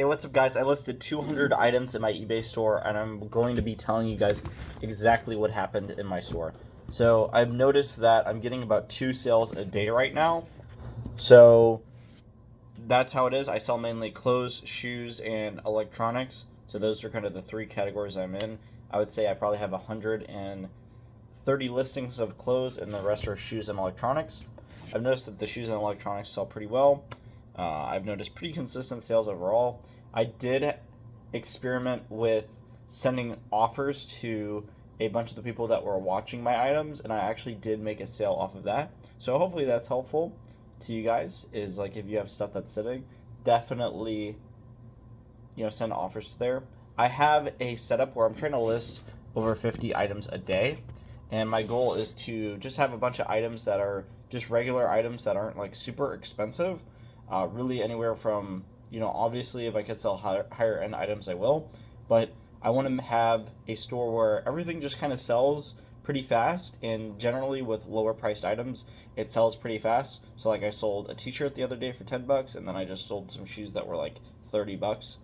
Hey, what's up, guys? I listed 200 items in my eBay store, and I'm going to be telling you guys exactly what happened in my store. So I've noticed that I'm getting about 2 sales a day right now. So that's how it is. I sell mainly clothes, shoes, and electronics. So those are kind of the 3 categories I'm in. I would say I probably have 130 listings of clothes, and the rest are shoes and electronics. I've noticed that the shoes and electronics sell pretty well. I've noticed pretty consistent sales overall. I did experiment with sending offers to a bunch of the people that were watching my items, and I actually did make a sale off of that. So hopefully that's helpful to you guys. Is like, if you have stuff that's sitting, definitely send offers to there. I have a setup where I'm trying to list over 50 items a day, and my goal is to just have a bunch of items that are just regular items that aren't like super expensive. Really anywhere from, obviously if I could sell higher end items, I will, but I want to have a store where everything just kind of sells pretty fast, and generally with lower priced items it sells pretty fast. So like, I sold a t-shirt the other day for 10 bucks, and then I just sold some shoes that were like 30 bucks.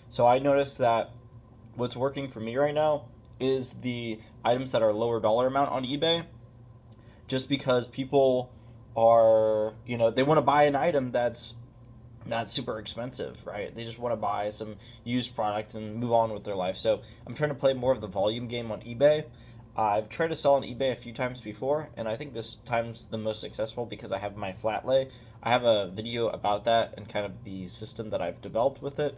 So I noticed that what's working for me right now is the items that are lower dollar amount on eBay, just because people are, they want to buy an item that's not super expensive, right? They just want to buy some used product and move on with their life. So I'm trying to play more of the volume game on eBay. I've tried to sell on eBay a few times before, and I think this time's the most successful because I have my flat lay. I have a video about that and kind of the system that I've developed with it.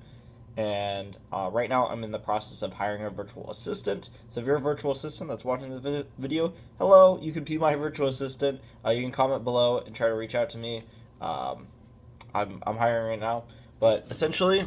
And right now I'm in the process of hiring a virtual assistant. So if you're a virtual assistant that's watching the video, hello, you can be my virtual assistant. You can comment below and try to reach out to me. I'm hiring right now, but essentially,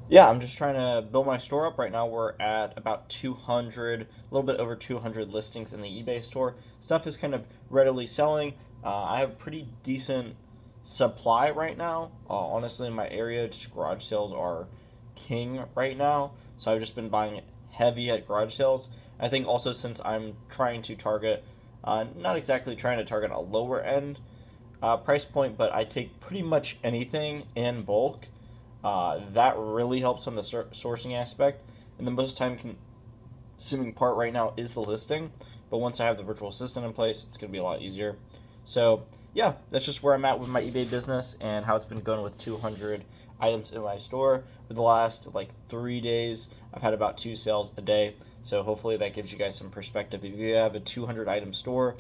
yeah, I'm just trying to build my store up. Right now we're at about 200, a little bit over 200 listings in the eBay store. Stuff is kind of readily selling. I have pretty decent supply right now. Honestly, in my area, just garage sales are king right now. So I've just been buying heavy at garage sales. I think also, since I'm trying to target, not exactly trying to target a lower end price point, but I take pretty much anything in bulk. That really helps on the sourcing aspect. And the most time consuming part right now is the listing. But once I have the virtual assistant in place, it's going to be a lot easier. So yeah, that's just where I'm at with my eBay business and how it's been going with 200 items in my store. For the last like 3 days, I've had about 2 sales a day. So hopefully that gives you guys some perspective. If you have a 200 item store,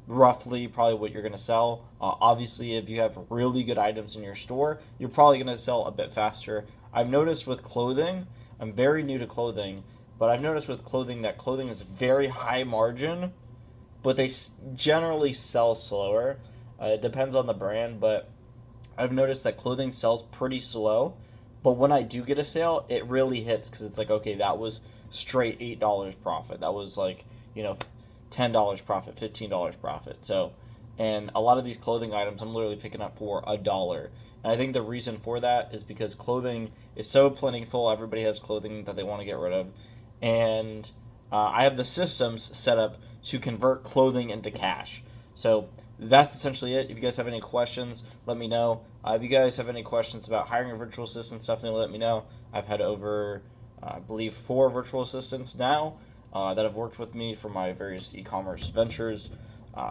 roughly probably what you're going to sell. Obviously, if you have really good items in your store, you're probably going to sell a bit faster. I've noticed with clothing, I'm very new to clothing, but I've noticed with clothing that clothing is very high margin, but they generally sell slower. It depends on the brand, but I've noticed that clothing sells pretty slow. But when I do get a sale, it really hits, because it's like, okay, that was straight $8 profit. That was like, $10 profit, $15 profit. So, and a lot of these clothing items I'm literally picking up for $1. And I think the reason for that is because clothing is so plentiful. Everybody has clothing that they want to get rid of. And I have the systems set up to convert clothing into cash. So that's essentially it. If you guys have any questions, let me know. If you guys have any questions about hiring a virtual assistant, definitely let me know. I've had over, I believe, 4 virtual assistants now that have worked with me for my various e-commerce ventures.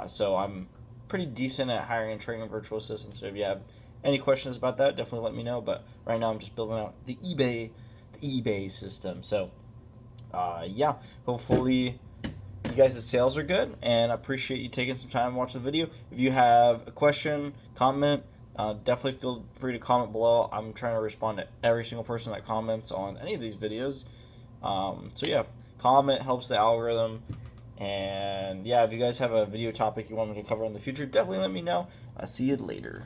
So I'm pretty decent at hiring and training virtual assistants. So if you have any questions about that, definitely let me know. But right now I'm just building out the eBay system. So yeah, hopefully you guys' sales are good, and I appreciate you taking some time to watch the video. If you have a question, comment, definitely feel free to comment below. I'm trying to respond to every single person that comments on any of these videos. So yeah, comment helps the algorithm. And yeah, if you guys have a video topic you want me to cover in the future, definitely let me know. I'll see you later.